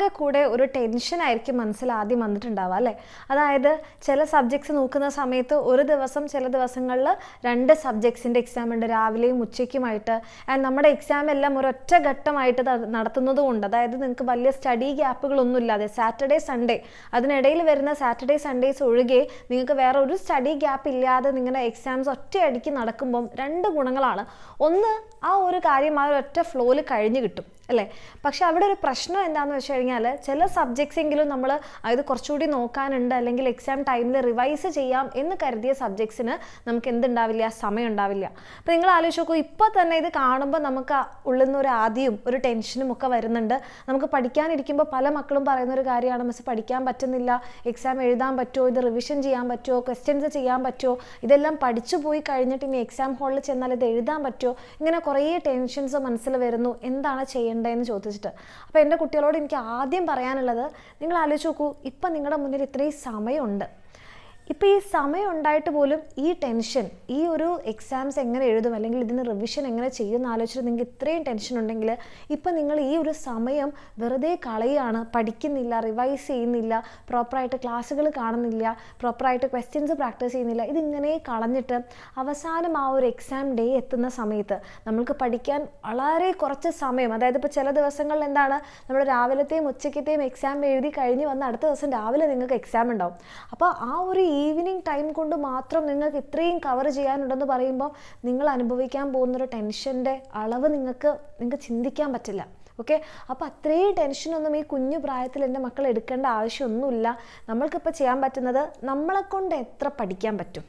ആകെ കൂടെ ഒരു ടെൻഷനായിരിക്കും മനസ്സിൽ ആദ്യം വന്നിട്ടുണ്ടാവുക അല്ലേ? അതായത് ചില സബ്ജക്ട്സ് നോക്കുന്ന സമയത്ത് ഒരു ദിവസം ചില ദിവസങ്ങളിൽ 2 സബ്ജക്ട്സിൻ്റെ എക്സാം ഉണ്ട്, രാവിലെയും ഉച്ചയ്ക്കുമായിട്ട്. ആൻഡ് നമ്മുടെ എക്സാം എല്ലാം ഒരൊറ്റ ഘട്ടമായിട്ട് നടത്തുന്നതുകൊണ്ട്, അതായത് നിങ്ങൾക്ക് വലിയ സ്റ്റഡി ഗ്യാപ്പുകളൊന്നും ഇല്ലാതെ സാറ്റർഡേ സൺഡേ അതിനിടയിൽ വരുന്ന സാറ്റർഡേ സൺഡേസ് ഒഴികെ നിങ്ങൾക്ക് വേറെ ഒരു സ്റ്റഡി ഗ്യാപ്പ് ഇല്ലാതെ നിങ്ങളുടെ എക്സാംസ് ഒറ്റയടിക്ക് നടക്കുമ്പം 2 ഗുണങ്ങളാണ്. ഒന്ന്, ആ ഒരു കാര്യം ആ ഒരൊറ്റ ഫ്ലോയിൽ കഴിഞ്ഞ് കിട്ടും അല്ലേ? പക്ഷെ അവിടെ ഒരു പ്രശ്നം എന്താണെന്ന് വെച്ച് കഴിഞ്ഞാൽ ചില സബ്ജക്ട്സ് എങ്കിലും നമ്മൾ അതായത് കുറച്ചുകൂടി നോക്കാനുണ്ട് അല്ലെങ്കിൽ എക്സാം ടൈമിൽ റിവൈസ് ചെയ്യാം എന്ന് കരുതിയ സബ്ജക്ട്സിന് നമുക്ക് എന്തുണ്ടാവില്ല, സമയം ഉണ്ടാവില്ല. അപ്പോൾ നിങ്ങൾ ആലോചിച്ച് നോക്കൂ, ഇപ്പോൾ തന്നെ ഇത് കാണുമ്പോൾ നമുക്ക് ഉള്ളിൽ നിന്ന് ഒരു ആദ്യവും ഒരു ടെൻഷനും ഒക്കെ വരുന്നുണ്ട്. നമുക്ക് പഠിക്കാനിരിക്കുമ്പോൾ പല മക്കളും പറയുന്ന ഒരു കാര്യമാണ്, മിസ് പഠിക്കാൻ പറ്റുന്നില്ല, എക്സാം എഴുതാൻ പറ്റുമോ, ഇത് റിവിഷൻ ചെയ്യാൻ പറ്റുമോ, ക്വസ്റ്റ്യൻസ് ചെയ്യാൻ പറ്റുമോ, ഇതെല്ലാം പഠിച്ചു പോയി കഴിഞ്ഞിട്ട് ഇനി എക്സാം ഹാളിൽ ചെന്നാൽ ഇത് എഴുതാൻ പറ്റുമോ, ഇങ്ങനെ കുറേ ടെൻഷൻസ് മനസ്സിൽ വരുന്നു, എന്താണ് ചെയ്യേണ്ടതെന്ന് ചോദിച്ചിട്ട്. അപ്പോൾ എൻ്റെ കുട്ടികളോട് എനിക്ക് ആദ്യം പറയാനുള്ളത്, നിങ്ങൾ ആലോചിച്ച് നോക്കൂ, ഇപ്പം നിങ്ങളുടെ മുന്നിൽ ഇത്രയും സമയമുണ്ട്. ഇപ്പോൾ ഈ സമയം ഉണ്ടായിട്ട് പോലും ഈ ടെൻഷൻ, ഈ ഒരു എക്സാംസ് എങ്ങനെ എഴുതും അല്ലെങ്കിൽ ഇതിന് റിവിഷൻ എങ്ങനെ ചെയ്യുമെന്ന് ആലോചിച്ചിട്ട് നിങ്ങൾക്ക് ഇത്രയും ടെൻഷൻ ഉണ്ടെങ്കിൽ ഇപ്പം നിങ്ങൾ ഈ ഒരു സമയം വെറുതെ കളയുകയാണ്. പഠിക്കുന്നില്ല, റിവൈസ് ചെയ്യുന്നില്ല, പ്രോപ്പറായിട്ട് ക്ലാസ്സുകൾ കാണുന്നില്ല, പ്രോപ്പറായിട്ട് ക്വസ്റ്റ്യൻസ് പ്രാക്ടീസ് ചെയ്യുന്നില്ല. ഇതിങ്ങനെ കളഞ്ഞിട്ട് അവസാനം ആ ഒരു എക്സാം ഡേ എത്തുന്ന സമയത്ത് നമ്മൾക്ക് പഠിക്കാൻ വളരെ കുറച്ച് സമയം, അതായത് ഇപ്പോൾ ചില ദിവസങ്ങളിൽ എന്താണ്, നമ്മൾ രാവിലത്തെയും ഉച്ചയ്ക്കത്തെയും എക്സാം എഴുതി കഴിഞ്ഞ് വന്ന് അടുത്ത ദിവസം രാവിലെ നിങ്ങൾക്ക് എക്സാം ഉണ്ടാവും. അപ്പോൾ ആ ഒരു ഈവനിങ് ടൈം കൊണ്ട് മാത്രം നിങ്ങൾക്ക് ഇത്രയും കവർ ചെയ്യാനുണ്ടെന്ന് പറയുമ്പോൾ നിങ്ങൾ അനുഭവിക്കാൻ പോകുന്നൊരു ടെൻഷൻ്റെ അളവ് നിങ്ങൾക്ക് ചിന്തിക്കാൻ പറ്റില്ല. ഓക്കെ, അപ്പോൾ അത്രയും ടെൻഷനൊന്നും ഈ കുഞ്ഞു പ്രായത്തിൽ എൻ്റെ മക്കൾ എടുക്കേണ്ട ആവശ്യമൊന്നുമില്ല. നമ്മൾക്കിപ്പോൾ ചെയ്യാൻ പറ്റുന്നത് നമ്മളെക്കൊണ്ട് എത്ര പഠിക്കാൻ പറ്റും,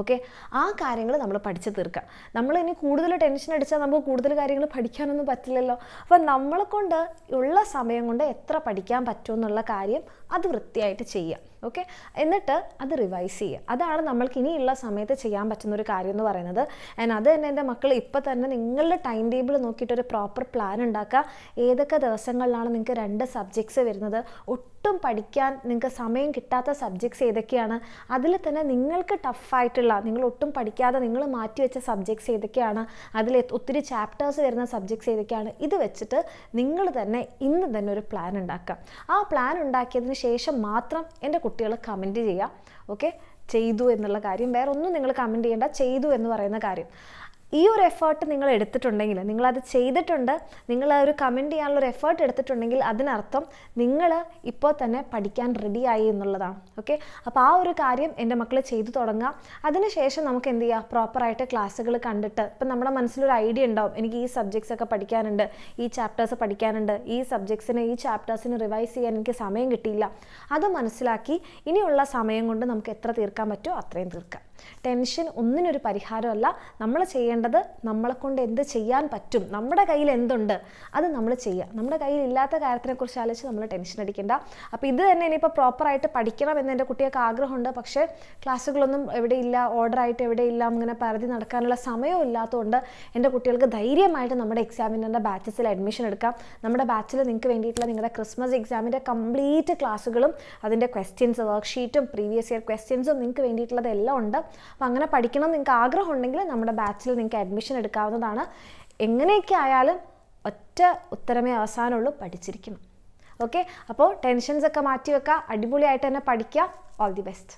ഓക്കെ, ആ കാര്യങ്ങൾ നമ്മൾ പഠിച്ച് തീർക്കുക. നമ്മൾ ഇനി കൂടുതൽ ടെൻഷൻ അടിച്ചാൽ നമുക്ക് കൂടുതൽ കാര്യങ്ങൾ പഠിക്കാനൊന്നും പറ്റില്ലല്ലോ. അപ്പോൾ നമ്മളെ കൊണ്ട് ഉള്ള സമയം കൊണ്ട് എത്ര പഠിക്കാൻ പറ്റുമെന്നുള്ള കാര്യം അത് വൃത്തിയായിട്ട് ചെയ്യുക. ഓക്കെ, എന്നിട്ട് അത് റിവൈസ് ചെയ്യുക. അതാണ് നമ്മൾക്ക് ഇനിയുള്ള സമയത്ത് ചെയ്യാൻ പറ്റുന്നൊരു കാര്യം എന്ന് പറയുന്നത്. ആൻഡ് അത് തന്നെ എൻ്റെ മക്കൾ ഇപ്പോൾ തന്നെ നിങ്ങളുടെ ടൈം ടേബിൾ നോക്കിയിട്ടൊരു പ്രോപ്പർ പ്ലാൻ ഉണ്ടാക്കുക. ഏതൊക്കെ ദിവസങ്ങളിലാണ് നിങ്ങൾക്ക് 2 സബ്ജക്ട്സ് വരുന്നത്, ഒട്ടും പഠിക്കാൻ നിങ്ങൾക്ക് സമയം കിട്ടാത്ത സബ്ജക്ട്സ് ഏതൊക്കെയാണ്, അതിൽ തന്നെ നിങ്ങൾക്ക് ടഫായിട്ടുള്ള, നിങ്ങൾ ഒട്ടും പഠിക്കാതെ നിങ്ങൾ മാറ്റിവെച്ച സബ്ജക്ട്സ് ഏതൊക്കെയാണ്, അതിൽ ഒത്തിരി ചാപ്റ്റേഴ്സ് വരുന്ന സബ്ജക്ട്സ് ഏതൊക്കെയാണ്, ഇത് വെച്ചിട്ട് നിങ്ങൾ തന്നെ ഇന്ന് തന്നെ ഒരു പ്ലാൻ ഉണ്ടാക്കുക. ആ പ്ലാൻ ഉണ്ടാക്കിയതിന് ശേഷം മാത്രം എൻ്റെ കുട്ടികൾ കമൻറ്റ് ചെയ്യുക. ഓക്കെ, ചെയ്തു എന്നുള്ള കാര്യം, വേറെ ഒന്നും നിങ്ങൾ കമൻറ്റ് ചെയ്യേണ്ട, ചെയ്തു എന്ന് പറയുന്ന കാര്യം. ഈ ഒരു എഫേർട്ട് നിങ്ങൾ എടുത്തിട്ടുണ്ടെങ്കിൽ, നിങ്ങളത് ചെയ്തിട്ടുണ്ട്, നിങ്ങൾ ഒരു കമൻറ്റ് ചെയ്യാനുള്ളൊരു എഫേർട്ട് എടുത്തിട്ടുണ്ടെങ്കിൽ അതിനർത്ഥം നിങ്ങൾ ഇപ്പോൾ തന്നെ പഠിക്കാൻ റെഡിയായി എന്നുള്ളതാണ്. ഓക്കെ, അപ്പോൾ ആ ഒരു കാര്യം എൻ്റെ മക്കൾ ചെയ്തു തുടങ്ങുക. അതിനുശേഷം നമുക്ക് എന്ത് ചെയ്യുക, പ്രോപ്പറായിട്ട് ക്ലാസ്സുകൾ കണ്ടിട്ട്, ഇപ്പം നമ്മുടെ മനസ്സിലൊരു ഐഡിയ ഉണ്ടാവും, എനിക്ക് ഈ സബ്ജക്ട്സ് ഒക്കെ പഠിക്കാനുണ്ട്, ഈ ചാപ്റ്റേഴ്സ് പഠിക്കാനുണ്ട്, ഈ സബ്ജക്ട്സിന് ഈ ചാപ്റ്റേഴ്സിന് റിവൈസ് ചെയ്യാൻ എനിക്ക് സമയം കിട്ടിയില്ല. അത് മനസ്സിലാക്കി ഇനിയുള്ള സമയം കൊണ്ട് നമുക്ക് എത്ര തീർക്കാൻ പറ്റുമോ അത്രയും തീർക്കാം. ടെൻഷൻ ഒന്നിനൊരു പരിഹാരമല്ല. നമ്മൾ ചെയ്യേണ്ടത് നമ്മളെ കൊണ്ട് എന്ത് ചെയ്യാൻ പറ്റും, നമ്മുടെ കയ്യിൽ എന്തുണ്ട് അത് നമ്മൾ ചെയ്യുക. നമ്മുടെ കയ്യിൽ ഇല്ലാത്ത കാര്യത്തിനെക്കുറിച്ച് ആലോചിച്ച് നമ്മൾ ടെൻഷൻ അടിക്കേണ്ട. അപ്പോൾ ഇത് തന്നെ ഇനിയിപ്പോൾ പ്രോപ്പറായിട്ട് പഠിക്കണം എന്ന് എൻ്റെ കുട്ടികൾക്ക് ആഗ്രഹമുണ്ട്, പക്ഷേ ക്ലാസ്സുകളൊന്നും എവിടെയില്ല, ഓർഡറായിട്ട് എവിടെയില്ല, അങ്ങനെ പരതി നടക്കാനുള്ള സമയവും ഇല്ലാത്തതുകൊണ്ട് എൻ്റെ കുട്ടികൾക്ക് ധൈര്യമായിട്ട് നമ്മുടെ എക്സാമിൻ്റെ ബാച്ചസിൽ അഡ്മിഷൻ എടുക്കാം. നമ്മുടെ ബാച്ചിൽ നിങ്ങൾക്ക് വേണ്ടിയിട്ടുള്ള നിങ്ങളുടെ ക്രിസ്മസ് എക്സാമിൻ്റെ കംപ്ലീറ്റ് ക്ലാസ്സുകളും അതിൻ്റെ ക്വസ്റ്റ്യൻസ്, വർക്ക്ഷീറ്റും പ്രീവിയസ് ഇയർ ക്വസ്റ്റ്യൻസും നിങ്ങൾക്ക് വേണ്ടിയിട്ടുള്ളതെല്ലാം ഉണ്ട്. അപ്പോൾ അങ്ങനെ പഠിക്കണം നിങ്ങൾക്ക് ആഗ്രഹം ഉണ്ടെങ്കിൽ നമ്മുടെ ബാച്ചിൽ നിങ്ങൾക്ക് അഡ്മിഷൻ എടുക്കാവുന്നതാണ്. എങ്ങനെയൊക്കെ ആയാലും ഒറ്റ ഉത്തരമേ അവസാനമുള്ളൂ, പഠിച്ചിരിക്കണം. ഓക്കെ, അപ്പോൾ ടെൻഷൻസൊക്കെ മാറ്റി വെക്കുക, അടിപൊളിയായിട്ട് തന്നെ പഠിക്കുക. All the best.